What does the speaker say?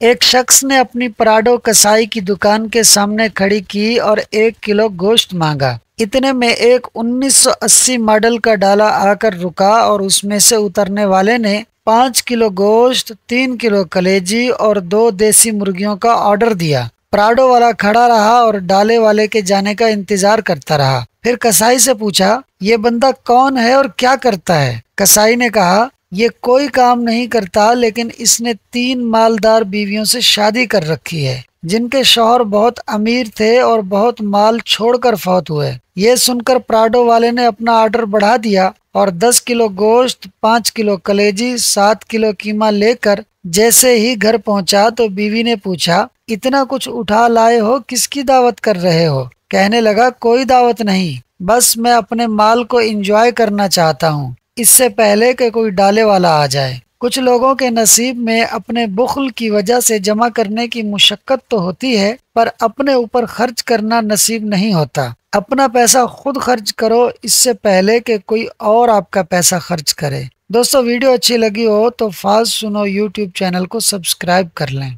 ایک شخص نے اپنی پراڈو کسائی کی دکان کے سامنے کھڑی کی اور 1 کلو گوشت مانگا۔ اتنے میں ایک 1980 ماڈل کا ڈالا آ کر رکا اور اس میں سے اترنے والے نے 5 کلو گوشت، 3 کلو کلیجی اور 2 دیسی مرغیوں کا آرڈر دیا۔ پراڈو والا کھڑا رہا اور ڈالے والے کے جانے کا انتظار کرتا رہا۔ پھر کسائی سے پوچھا، یہ بندہ کون ہے اور کیا کرتا ہے؟ کسائی نے کہا، یہ کوئی کام نہیں کرتا، لیکن اس نے 3 مالدار بیویوں سے شادی کر رکھی ہے جن کے شوہر بہت امیر تھے اور بہت مال چھوڑ کر فوت ہوئے۔ یہ سن کر پراڈو والے نے اپنا آرڈر بڑھا دیا اور 10 کلو گوشت، 5 کلو کلیجی، 7 کلو قیمہ لے کر جیسے ہی گھر پہنچا تو بیوی نے پوچھا، اتنا کچھ اٹھا لائے ہو، کس کی دعوت کر رہے ہو؟ کہنے لگا، کوئی دعوت نہیں، بس میں اپنے مال کو انجوائے کرنا چاہتا ہوں اس سے پہلے کہ کوئی ڈالے والا آ جائے۔ کچھ لوگوں کے نصیب میں اپنے بخل کی وجہ سے جمع کرنے کی مشقت تو ہوتی ہے، پر اپنے اوپر خرچ کرنا نصیب نہیں ہوتا۔ اپنا پیسہ خود خرچ کرو اس سے پہلے کہ کوئی اور آپ کا پیسہ خرچ کرے۔ دوستو، ویڈیو اچھی لگی ہو تو فاسٹ سنو یوٹیوب چینل کو سبسکرائب کر لیں۔